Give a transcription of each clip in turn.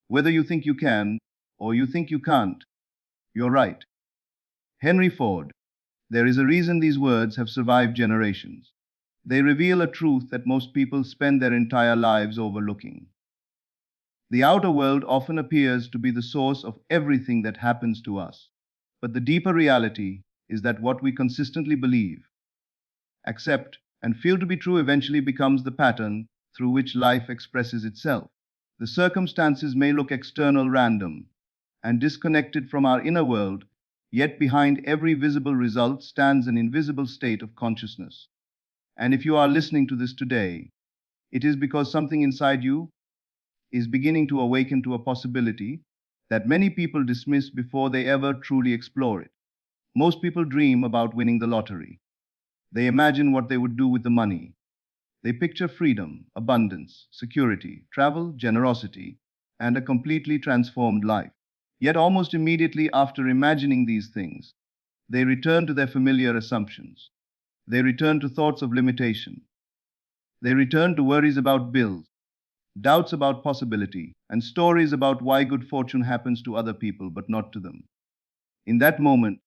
Whether you think you can or you think you can't, you're right. Henry Ford. There is a reason these words have survived generations. They reveal a truth that most people spend their entire lives overlooking. The outer world often appears to be the source of everything that happens to us. But the deeper reality is that what we consistently believe, accept, and feel to be true eventually becomes the pattern through which life expresses itself. The circumstances may look external, random, and disconnected from our inner world, yet behind every visible result stands an invisible state of consciousness. And if you are listening to this today, it is because something inside you is beginning to awaken to a possibility that many people dismiss before they ever truly explore it. Most people dream about winning the lottery. They imagine what they would do with the money. They picture freedom, abundance, security, travel, generosity, and a completely transformed life. Yet almost immediately after imagining these things, they return to their familiar assumptions. They return to thoughts of limitation. They return to worries about bills, doubts about possibility, and stories about why good fortune happens to other people but not to them. In that moment,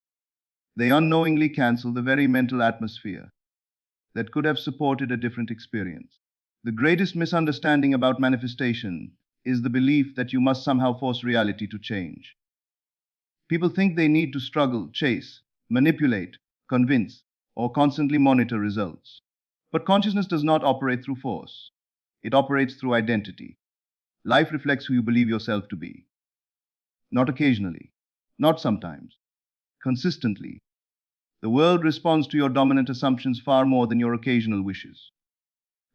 they unknowingly cancel the very mental atmosphere that could have supported a different experience. The greatest misunderstanding about manifestation is the belief that you must somehow force reality to change. People think they need to struggle, chase, manipulate, convince, or constantly monitor results. But consciousness does not operate through force. It operates through identity. Life reflects who you believe yourself to be. Not occasionally, not sometimes, consistently. The world responds to your dominant assumptions far more than your occasional wishes.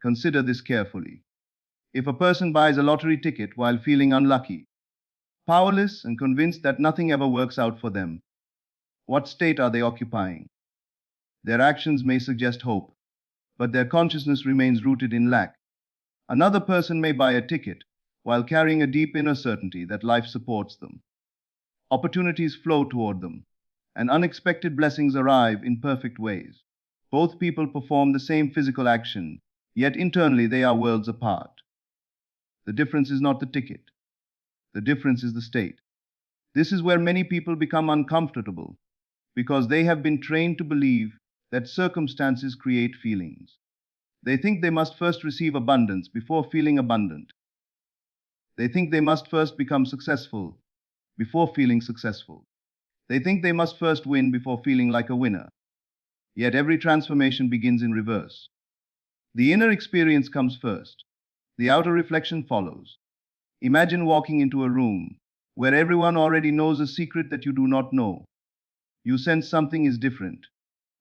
Consider this carefully. If a person buys a lottery ticket while feeling unlucky, powerless, and convinced that nothing ever works out for them, what state are they occupying? Their actions may suggest hope, but their consciousness remains rooted in lack. Another person may buy a ticket while carrying a deep inner certainty that life supports them. Opportunities flow toward them, and unexpected blessings arrive in perfect ways. Both people perform the same physical action, yet internally they are worlds apart. The difference is not the ticket. The difference is the state. This is where many people become uncomfortable, because they have been trained to believe that circumstances create feelings. They think they must first receive abundance before feeling abundant. They think they must first become successful before feeling successful. They think they must first win before feeling like a winner. Yet every transformation begins in reverse. The inner experience comes first. The outer reflection follows. Imagine walking into a room where everyone already knows a secret that you do not know. You sense something is different,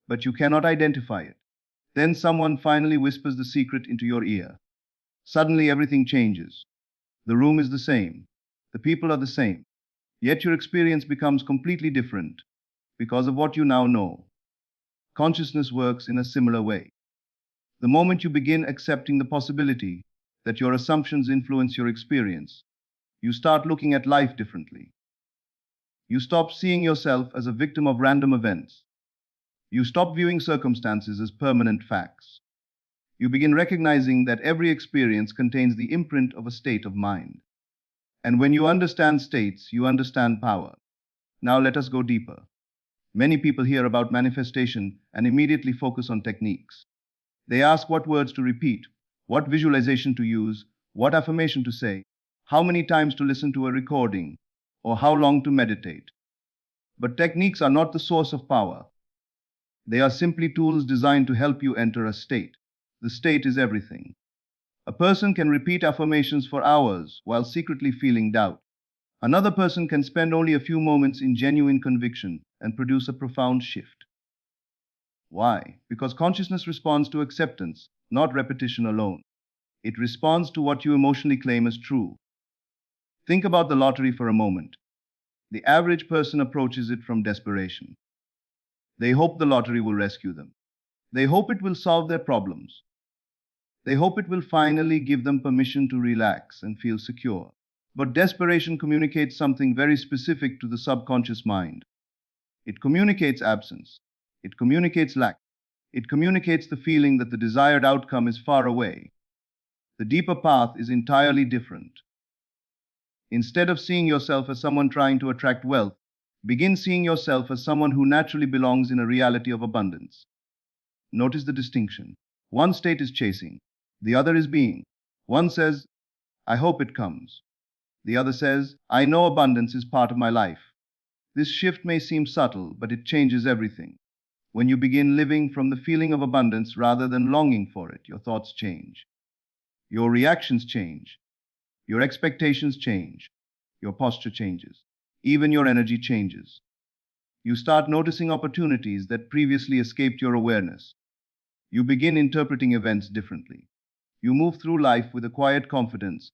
but you cannot identify it. Then someone finally whispers the secret into your ear. Suddenly everything changes. The room is the same. The people are the same. Yet your experience becomes completely different because of what you now know. Consciousness works in a similar way. The moment you begin accepting the possibility that your assumptions influence your experience, you start looking at life differently. You stop seeing yourself as a victim of random events. You stop viewing circumstances as permanent facts. You begin recognizing that every experience contains the imprint of a state of mind. And when you understand states, you understand power. Now let us go deeper. Many people hear about manifestation and immediately focus on techniques. They ask what words to repeat, what visualization to use, what affirmation to say, how many times to listen to a recording, or how long to meditate. But techniques are not the source of power. They are simply tools designed to help you enter a state. The state is everything. A person can repeat affirmations for hours while secretly feeling doubt. Another person can spend only a few moments in genuine conviction and produce a profound shift. Why? Because consciousness responds to acceptance, not repetition alone. It responds to what you emotionally claim as true. Think about the lottery for a moment. The average person approaches it from desperation. They hope the lottery will rescue them. They hope it will solve their problems. They hope it will finally give them permission to relax and feel secure. But desperation communicates something very specific to the subconscious mind. It communicates absence. It communicates lack. It communicates the feeling that the desired outcome is far away. The deeper path is entirely different. Instead of seeing yourself as someone trying to attract wealth, begin seeing yourself as someone who naturally belongs in a reality of abundance. Notice the distinction. One state is chasing, the other is being. One says, I hope it comes. The other says, I know abundance is part of my life. This shift may seem subtle, but it changes everything. When you begin living from the feeling of abundance rather than longing for it, your thoughts change. Your reactions change. Your expectations change. Your posture changes. Even your energy changes. You start noticing opportunities that previously escaped your awareness. You begin interpreting events differently. You move through life with a quiet confidence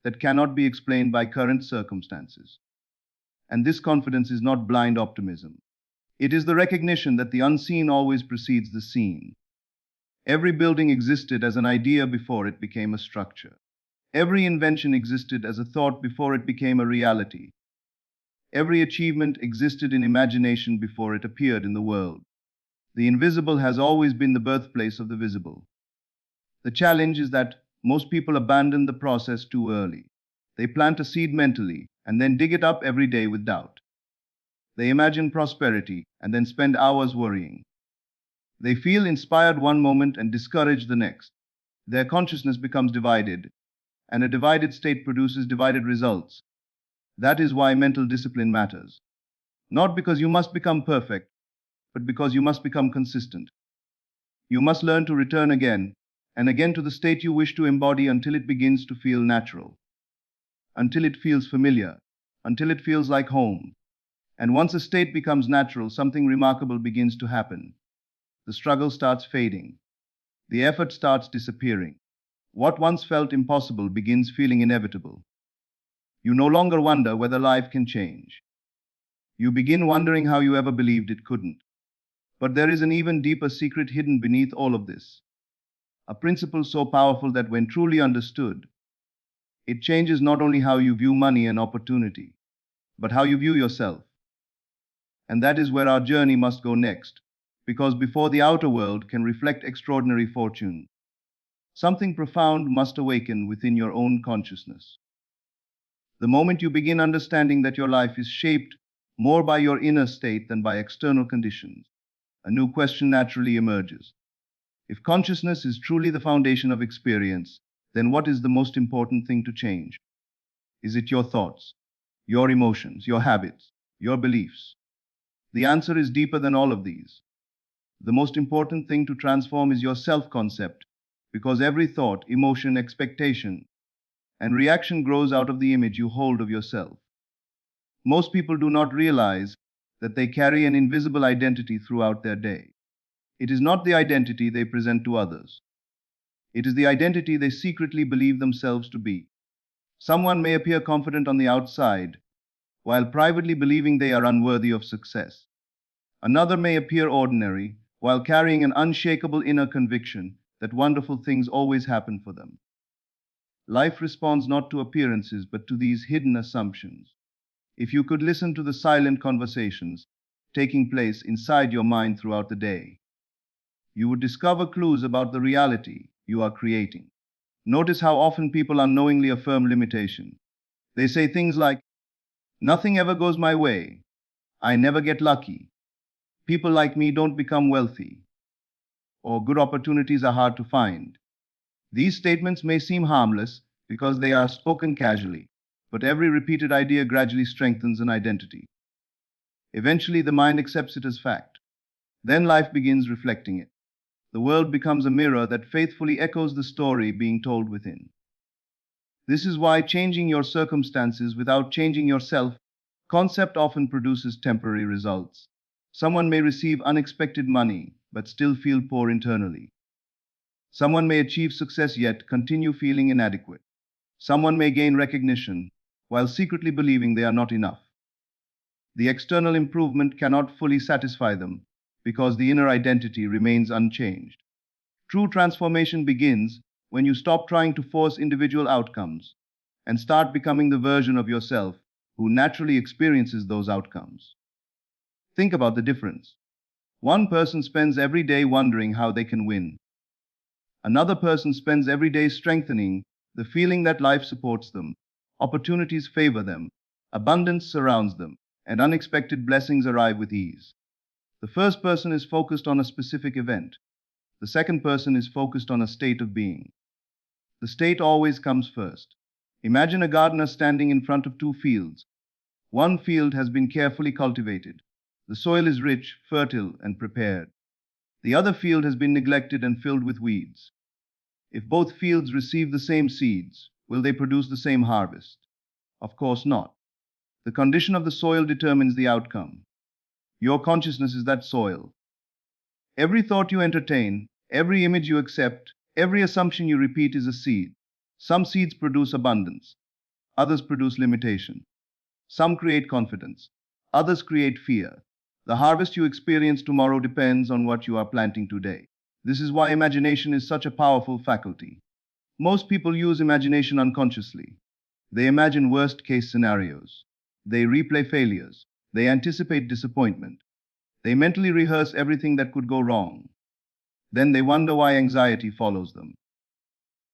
that cannot be explained by current circumstances. And this confidence is not blind optimism. It is the recognition that the unseen always precedes the seen. Every building existed as an idea before it became a structure. Every invention existed as a thought before it became a reality. Every achievement existed in imagination before it appeared in the world. The invisible has always been the birthplace of the visible. The challenge is that most people abandon the process too early. They plant a seed mentally and then dig it up every day with doubt. They imagine prosperity and then spend hours worrying. They feel inspired one moment and discouraged the next. Their consciousness becomes divided, and a divided state produces divided results. That is why mental discipline matters. Not because you must become perfect, but because you must become consistent. You must learn to return again and again to the state you wish to embody until it begins to feel natural, until it feels familiar, until it feels like home. And once a state becomes natural, something remarkable begins to happen. The struggle starts fading. The effort starts disappearing. What once felt impossible begins feeling inevitable. You no longer wonder whether life can change. You begin wondering how you ever believed it couldn't. But there is an even deeper secret hidden beneath all of this. A principle so powerful that when truly understood, it changes not only how you view money and opportunity, but how you view yourself. And that is where our journey must go next, because before the outer world can reflect extraordinary fortune, something profound must awaken within your own consciousness. The moment you begin understanding that your life is shaped more by your inner state than by external conditions, a new question naturally emerges. If consciousness is truly the foundation of experience, then what is the most important thing to change? Is it your thoughts, your emotions, your habits, your beliefs? The answer is deeper than all of these. The most important thing to transform is your self concept, because every thought, emotion, expectation, and reaction grows out of the image you hold of yourself. Most people do not realize that they carry an invisible identity throughout their day. It is not the identity they present to others. It is the identity they secretly believe themselves to be. Someone may appear confident on the outside, while privately believing they are unworthy of success. Another may appear ordinary, while carrying an unshakable inner conviction that wonderful things always happen for them. Life responds not to appearances, but to these hidden assumptions. If you could listen to the silent conversations taking place inside your mind throughout the day, you would discover clues about the reality you are creating. Notice how often people unknowingly affirm limitation. They say things like, nothing ever goes my way, I never get lucky, people like me don't become wealthy, or good opportunities are hard to find. These statements may seem harmless because they are spoken casually, but every repeated idea gradually strengthens an identity. Eventually, the mind accepts it as fact. Then life begins reflecting it. The world becomes a mirror that faithfully echoes the story being told within. This is why changing your circumstances without changing yourself concept often produces temporary results. Someone may receive unexpected money but still feel poor internally. Someone may achieve success yet continue feeling inadequate. Someone may gain recognition while secretly believing they are not enough. The external improvement cannot fully satisfy them because the inner identity remains unchanged. True transformation begins when you stop trying to force individual outcomes and start becoming the version of yourself who naturally experiences those outcomes. Think about the difference. One person spends every day wondering how they can win. Another person spends every day strengthening the feeling that life supports them, Opportunities favor them, abundance surrounds them, and unexpected blessings arrive with ease. The first person is focused on a specific event. The second person is focused on a state of being. The state always comes first. Imagine a gardener standing in front of two fields. One field has been carefully cultivated. The soil is rich, fertile, and prepared. The other field has been neglected and filled with weeds. If both fields receive the same seeds, will they produce the same harvest? Of course not. The condition of the soil determines the outcome. Your consciousness is that soil. Every thought you entertain, every image you accept, every assumption you repeat is a seed. Some seeds produce abundance, others produce limitation. Some create confidence, others create fear. The harvest you experience tomorrow depends on what you are planting today. This is why imagination is such a powerful faculty. Most people use imagination unconsciously. They imagine worst case scenarios. They replay failures. They anticipate disappointment. They mentally rehearse everything that could go wrong. Then they wonder why anxiety follows them.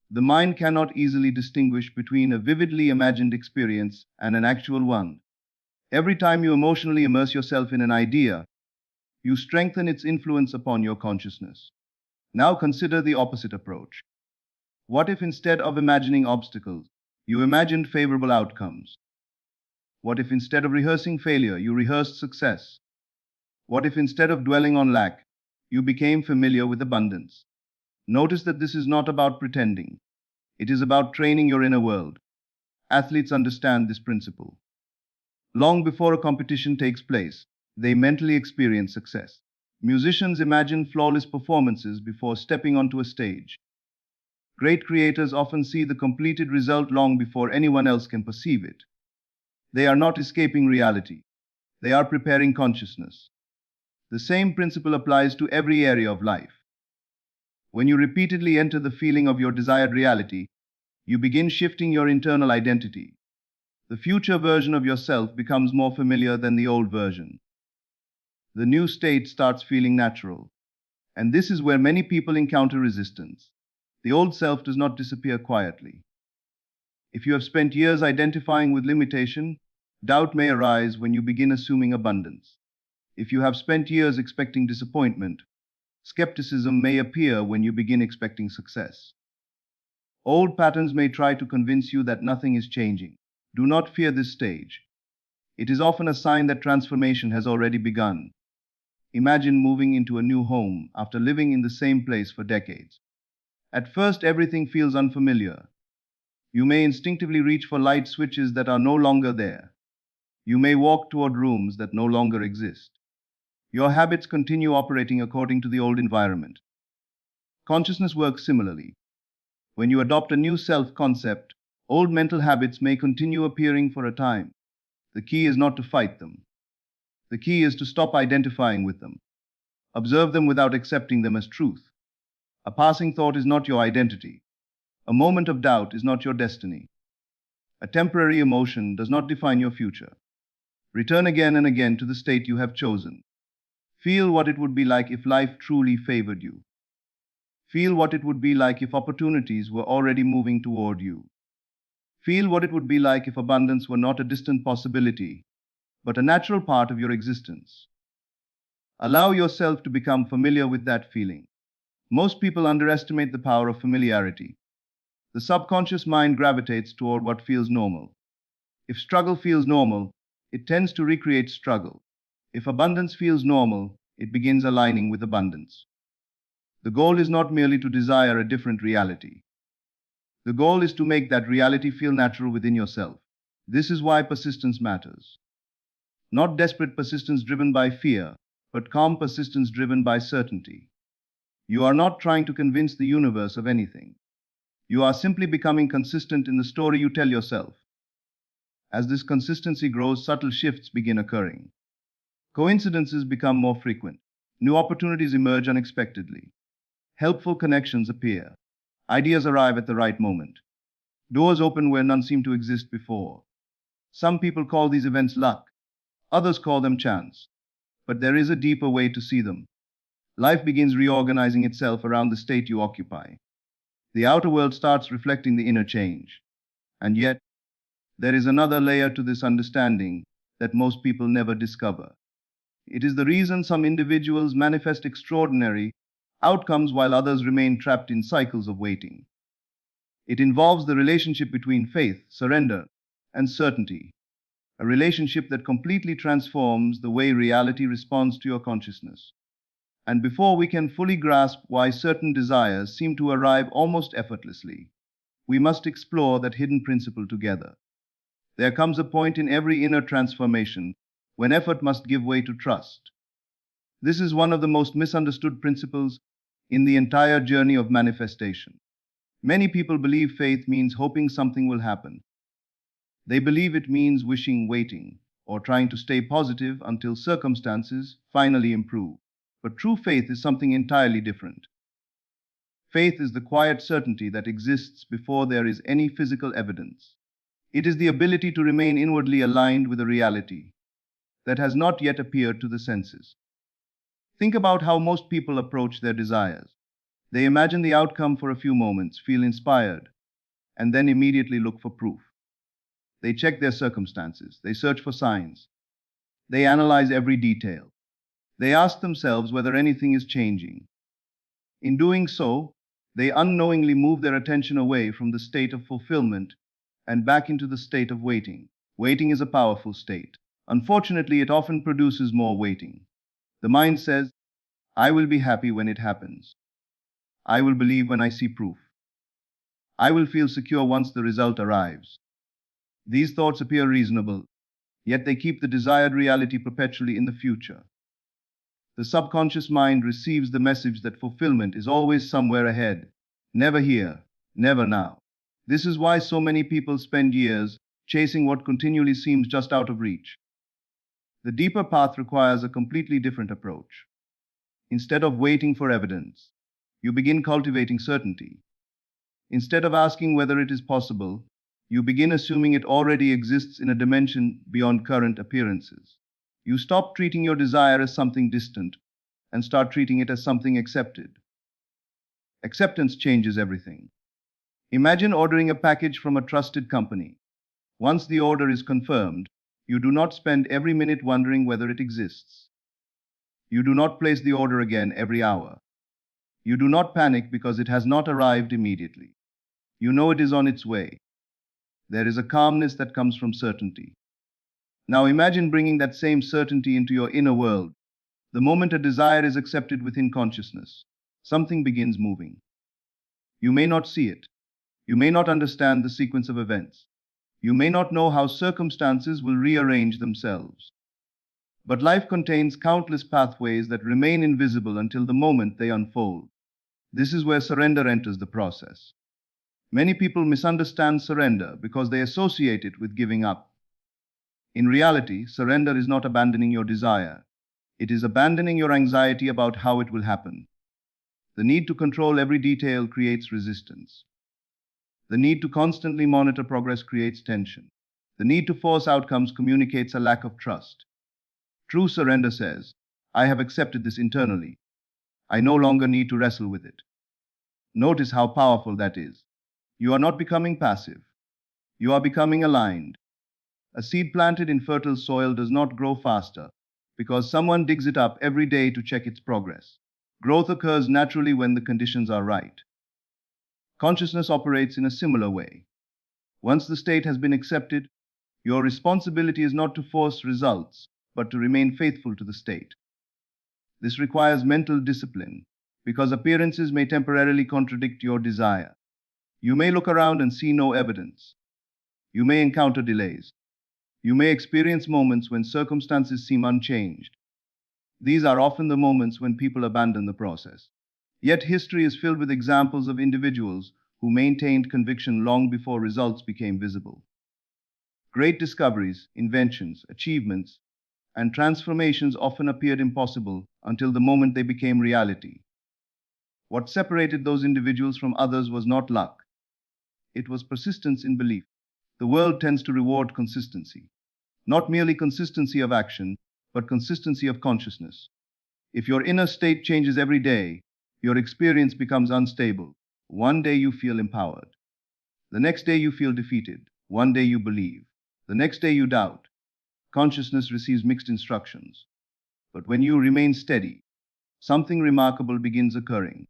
The mind cannot easily distinguish between a vividly imagined experience and an actual one. Every time you emotionally immerse yourself in an idea, you strengthen its influence upon your consciousness. Now consider the opposite approach. What if instead of imagining obstacles, you imagined favorable outcomes? What if instead of rehearsing failure, you rehearsed success? What if instead of dwelling on lack, you became familiar with abundance? Notice that this is not about pretending. It is about training your inner world. Athletes understand this principle. Long before a competition takes place, they mentally experience success. Musicians imagine flawless performances before stepping onto a stage. Great creators often see the completed result long before anyone else can perceive it. They are not escaping reality. They are preparing consciousness. The same principle applies to every area of life. When you repeatedly enter the feeling of your desired reality, you begin shifting your internal identity. The future version of yourself becomes more familiar than the old version. The new state starts feeling natural. And this is where many people encounter resistance. The old self does not disappear quietly. If you have spent years identifying with limitation, doubt may arise when you begin assuming abundance. If you have spent years expecting disappointment, skepticism may appear when you begin expecting success. Old patterns may try to convince you that nothing is changing. Do not fear this stage. It is often a sign that transformation has already begun. Imagine moving into a new home after living in the same place for decades. At first, everything feels unfamiliar. You may instinctively reach for light switches that are no longer there. You may walk toward rooms that no longer exist. Your habits continue operating according to the old environment. Consciousness works similarly. When you adopt a new self-concept, old mental habits may continue appearing for a time. The key is not to fight them. The key is to stop identifying with them. Observe them without accepting them as truth. A passing thought is not your identity. A moment of doubt is not your destiny. A temporary emotion does not define your future. Return again and again to the state you have chosen. Feel what it would be like if life truly favored you. Feel what it would be like if opportunities were already moving toward you. Feel what it would be like if abundance were not a distant possibility, but a natural part of your existence. Allow yourself to become familiar with that feeling. Most people underestimate the power of familiarity. The subconscious mind gravitates toward what feels normal. If struggle feels normal, it tends to recreate struggle. If abundance feels normal, it begins aligning with abundance. The goal is not merely to desire a different reality. The goal is to make that reality feel natural within yourself. This is why persistence matters. Not desperate persistence driven by fear, but calm persistence driven by certainty. You are not trying to convince the universe of anything. You are simply becoming consistent in the story you tell yourself. As this consistency grows, subtle shifts begin occurring. Coincidences become more frequent. New opportunities emerge unexpectedly. Helpful connections appear. Ideas arrive at the right moment. Doors open where none seemed to exist before. Some people call these events luck. Others call them chance. But there is a deeper way to see them. Life begins reorganizing itself around the state you occupy. The outer world starts reflecting the inner change. And yet, There is another layer to this understanding that most people never discover. It is the reason some individuals manifest extraordinary outcomes while others remain trapped in cycles of waiting. It involves the relationship between faith, surrender, and certainty, a relationship that completely transforms the way reality responds to your consciousness. And before we can fully grasp why certain desires seem to arrive almost effortlessly, we must explore that hidden principle together. There comes a point in every inner transformation when effort must give way to trust. This is one of the most misunderstood principles in the entire journey of manifestation. Many people believe faith means hoping something will happen. They believe it means wishing, waiting, or trying to stay positive until circumstances finally improve. But true faith is something entirely different. Faith is the quiet certainty that exists before there is any physical evidence. It is the ability to remain inwardly aligned with a reality that has not yet appeared to the senses. Think about how most people approach their desires. They imagine the outcome for a few moments, feel inspired, and then immediately look for proof. They check their circumstances, they search for signs, they analyze every detail. They ask themselves whether anything is changing. In doing so, they unknowingly move their attention away from the state of fulfillment and back into the state of waiting. Waiting is a powerful state. Unfortunately, it often produces more waiting. The mind says, I will be happy when it happens. I will believe when I see proof. I will feel secure once the result arrives. These thoughts appear reasonable, yet they keep the desired reality perpetually in the future. The subconscious mind receives the message that fulfillment is always somewhere ahead, never here, never now. This is why so many people spend years chasing what continually seems just out of reach. The deeper path requires a completely different approach. Instead of waiting for evidence, you begin cultivating certainty. Instead of asking whether it is possible, you begin assuming it already exists in a dimension beyond current appearances. You stop treating your desire as something distant and start treating it as something accepted. Acceptance changes everything. Imagine ordering a package from a trusted company. Once the order is confirmed, you do not spend every minute wondering whether it exists. You do not place the order again every hour. You do not panic because it has not arrived immediately. You know it is on its way. There is a calmness that comes from certainty. Now imagine bringing that same certainty into your inner world. The moment a desire is accepted within consciousness, something begins moving. You may not see it. You may not understand the sequence of events. You may not know how circumstances will rearrange themselves. But life contains countless pathways that remain invisible until the moment they unfold. This is where surrender enters the process. Many people misunderstand surrender because they associate it with giving up. In reality, surrender is not abandoning your desire. It is abandoning your anxiety about how it will happen. The need to control every detail creates resistance. The need to constantly monitor progress creates tension. The need to force outcomes communicates a lack of trust. True surrender says, I have accepted this internally. I no longer need to wrestle with it. Notice how powerful that is. You are not becoming passive. You are becoming aligned. A seed planted in fertile soil does not grow faster because someone digs it up every day to check its progress. Growth occurs naturally when the conditions are right. Consciousness operates in a similar way. Once the state has been accepted, your responsibility is not to force results, but to remain faithful to the state. This requires mental discipline because appearances may temporarily contradict your desire. You may look around and see no evidence. You may encounter delays. You may experience moments when circumstances seem unchanged. These are often the moments when people abandon the process. Yet history is filled with examples of individuals who maintained conviction long before results became visible. Great discoveries, inventions, achievements, and transformations often appeared impossible until the moment they became reality. What separated those individuals from others was not luck. It was persistence in belief. The world tends to reward consistency. Not merely consistency of action, but consistency of consciousness. If your inner state changes every day, your experience becomes unstable. One day you feel empowered. The next day you feel defeated. One day you believe. The next day you doubt. Consciousness receives mixed instructions. But when you remain steady, something remarkable begins occurring.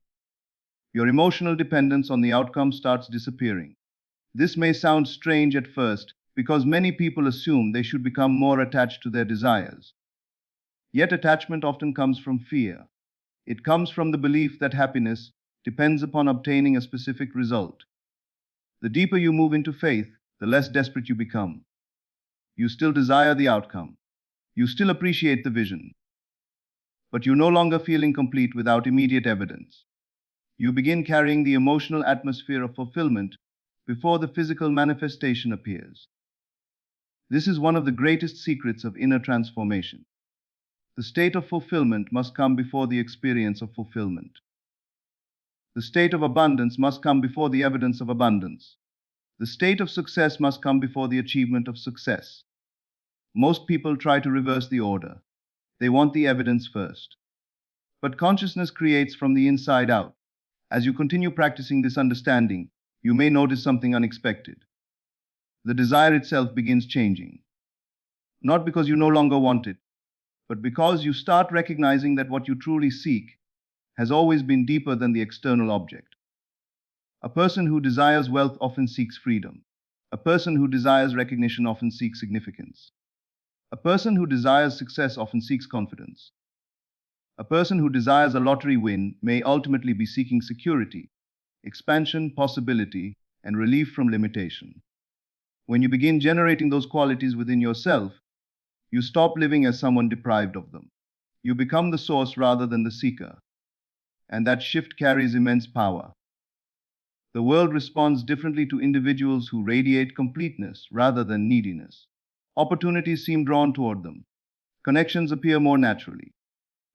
Your emotional dependence on the outcome starts disappearing. This may sound strange at first because many people assume they should become more attached to their desires. Yet attachment often comes from fear. It comes from the belief that happiness depends upon obtaining a specific result. The deeper you move into faith, the less desperate you become. You still desire the outcome. You still appreciate the vision. But you no longer feel incomplete without immediate evidence. You begin carrying the emotional atmosphere of fulfillment before the physical manifestation appears. This is one of the greatest secrets of inner transformation. The state of fulfillment must come before the experience of fulfillment. The state of abundance must come before the evidence of abundance. The state of success must come before the achievement of success. Most people try to reverse the order. They want the evidence first. But consciousness creates from the inside out. As you continue practicing this understanding, you may notice something unexpected. The desire itself begins changing. Not because you no longer want it, but because you start recognizing that what you truly seek has always been deeper than the external object. A person who desires wealth often seeks freedom. A person who desires recognition often seeks significance. A person who desires success often seeks confidence. A person who desires a lottery win may ultimately be seeking security, expansion, possibility, and relief from limitation. When you begin generating those qualities within yourself, you stop living as someone deprived of them. You become the source rather than the seeker. And that shift carries immense power. The world responds differently to individuals who radiate completeness rather than neediness. Opportunities seem drawn toward them. Connections appear more naturally.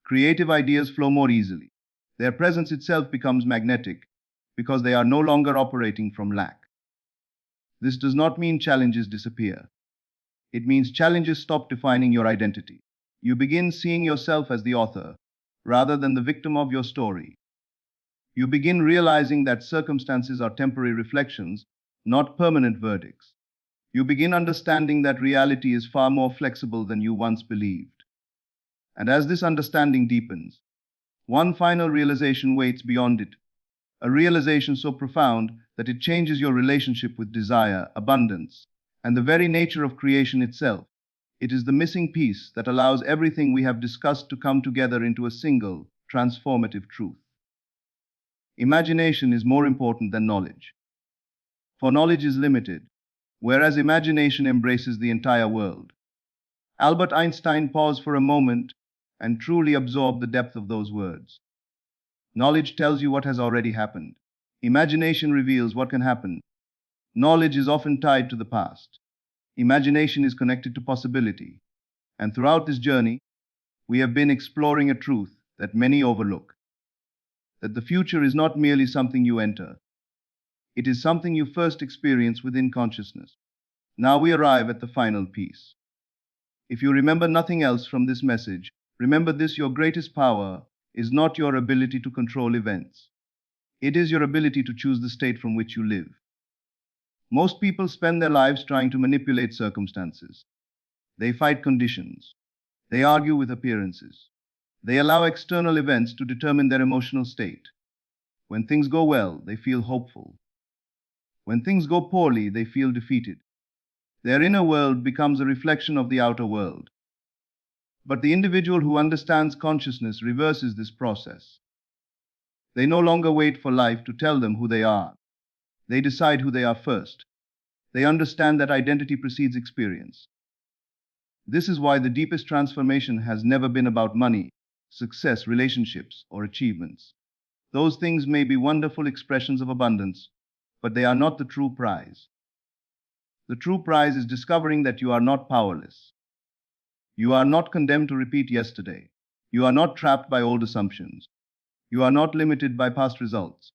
Creative ideas flow more easily. Their presence itself becomes magnetic because they are no longer operating from lack. This does not mean challenges disappear. It means challenges stop defining your identity. You begin seeing yourself as the author rather than the victim of your story. You begin realizing that circumstances are temporary reflections, not permanent verdicts. You begin understanding that reality is far more flexible than you once believed. And as this understanding deepens, one final realization waits beyond it, a realization so profound that it changes your relationship with desire, abundance, and the very nature of creation itself. It is the missing piece that allows everything we have discussed to come together into a single, transformative truth. Imagination is more important than knowledge. For knowledge is limited, whereas imagination embraces the entire world. Albert Einstein paused for a moment and truly absorbed the depth of those words. Knowledge tells you what has already happened. Imagination reveals what can happen. Knowledge is often tied to the past. Imagination is connected to possibility. And throughout this journey, we have been exploring a truth that many overlook. That the future is not merely something you enter. It is something you first experience within consciousness. Now we arrive at the final piece. If you remember nothing else from this message, remember this: your greatest power is not your ability to control events. It is your ability to choose the state from which you live. Most people spend their lives trying to manipulate circumstances. They fight conditions. They argue with appearances. They allow external events to determine their emotional state. When things go well, they feel hopeful. When things go poorly, they feel defeated. Their inner world becomes a reflection of the outer world. But the individual who understands consciousness reverses this process. They no longer wait for life to tell them who they are. They decide who they are first. They understand that identity precedes experience. This is why the deepest transformation has never been about money, success, relationships, or achievements. Those things may be wonderful expressions of abundance, but they are not the true prize. The true prize is discovering that you are not powerless. You are not condemned to repeat yesterday. You are not trapped by old assumptions. You are not limited by past results.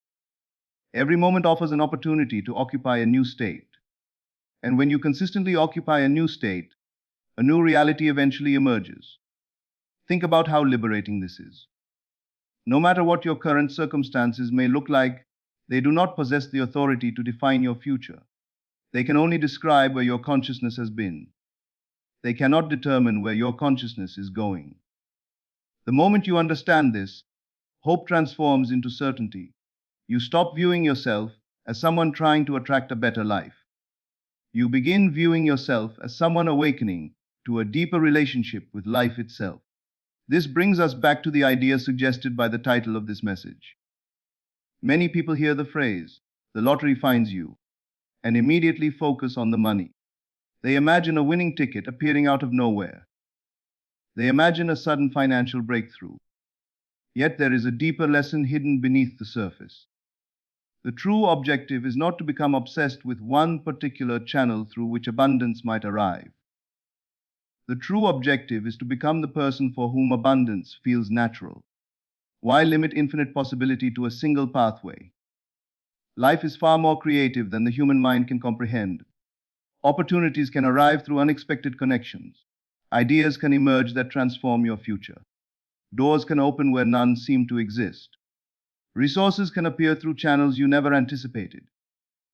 Every moment offers an opportunity to occupy a new state. And when you consistently occupy a new state, a new reality eventually emerges. Think about how liberating this is. No matter what your current circumstances may look like, they do not possess the authority to define your future. They can only describe where your consciousness has been. They cannot determine where your consciousness is going. The moment you understand this, hope transforms into certainty. You stop viewing yourself as someone trying to attract a better life. You begin viewing yourself as someone awakening to a deeper relationship with life itself. This brings us back to the idea suggested by the title of this message. Many people hear the phrase, "the lottery finds you," and immediately focus on the money. They imagine a winning ticket appearing out of nowhere. They imagine a sudden financial breakthrough. Yet there is a deeper lesson hidden beneath the surface. The true objective is not to become obsessed with one particular channel through which abundance might arrive. The true objective is to become the person for whom abundance feels natural. Why limit infinite possibility to a single pathway? Life is far more creative than the human mind can comprehend. Opportunities can arrive through unexpected connections. Ideas can emerge that transform your future. Doors can open where none seem to exist. Resources can appear through channels you never anticipated.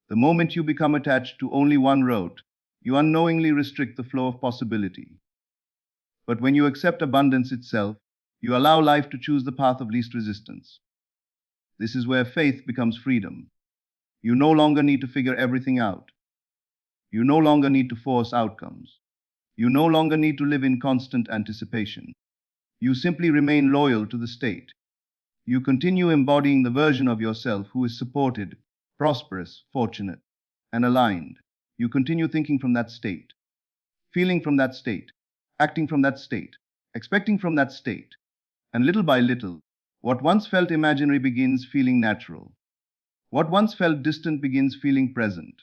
The moment you become attached to only one road, you unknowingly restrict the flow of possibility. But when you accept abundance itself, you allow life to choose the path of least resistance. This is where faith becomes freedom. You no longer need to figure everything out. You no longer need to force outcomes. You no longer need to live in constant anticipation. You simply remain loyal to the state. You continue embodying the version of yourself who is supported, prosperous, fortunate, and aligned. You continue thinking from that state, feeling from that state, acting from that state, expecting from that state. And little by little, what once felt imaginary begins feeling natural. What once felt distant begins feeling present.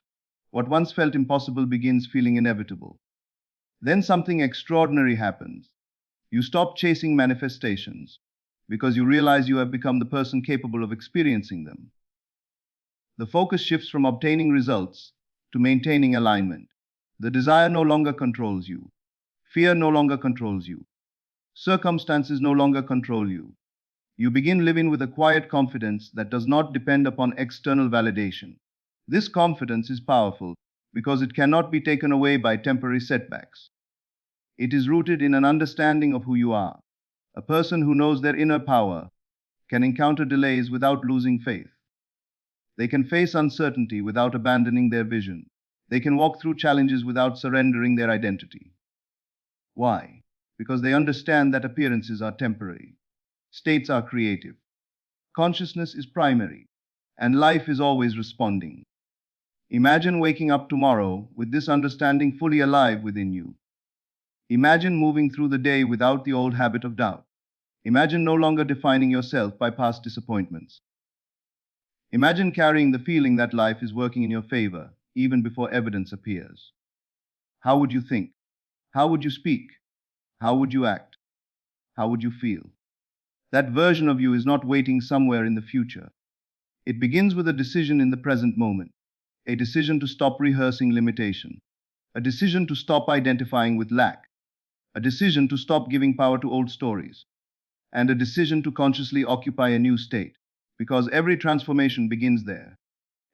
What once felt impossible begins feeling inevitable. Then something extraordinary happens. You stop chasing manifestations because you realize you have become the person capable of experiencing them. The focus shifts from obtaining results to maintaining alignment. The desire no longer controls you. Fear no longer controls you. Circumstances no longer control you. You begin living with a quiet confidence that does not depend upon external validation. This confidence is powerful because it cannot be taken away by temporary setbacks. It is rooted in an understanding of who you are. A person who knows their inner power can encounter delays without losing faith. They can face uncertainty without abandoning their vision. They can walk through challenges without surrendering their identity. Why? Because they understand that appearances are temporary, states are creative, consciousness is primary, and life is always responding. Imagine waking up tomorrow with this understanding fully alive within you. Imagine moving through the day without the old habit of doubt. Imagine no longer defining yourself by past disappointments. Imagine carrying the feeling that life is working in your favor even before evidence appears. How would you think? How would you speak? How would you act? How would you feel? That version of you is not waiting somewhere in the future. It begins with a decision in the present moment, a decision to stop rehearsing limitation, a decision to stop identifying with lack, a decision to stop giving power to old stories, and a decision to consciously occupy a new state, because every transformation begins there.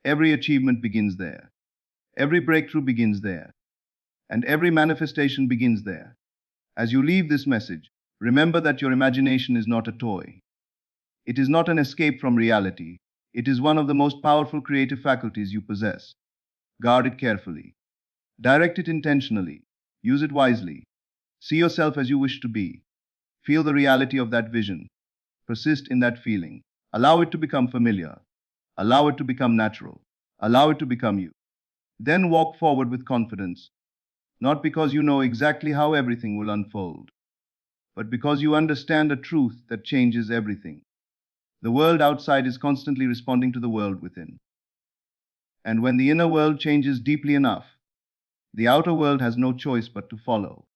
Every achievement begins there. Every breakthrough begins there. And every manifestation begins there. As you leave this message, remember that your imagination is not a toy. It is not an escape from reality. It is one of the most powerful creative faculties you possess. Guard it carefully. Direct it intentionally. Use it wisely. See yourself as you wish to be. Feel the reality of that vision. Persist in that feeling. Allow it to become familiar. Allow it to become natural. Allow it to become you. Then walk forward with confidence, not because you know exactly how everything will unfold, but because you understand a truth that changes everything. The world outside is constantly responding to the world within. And when the inner world changes deeply enough, the outer world has no choice but to follow.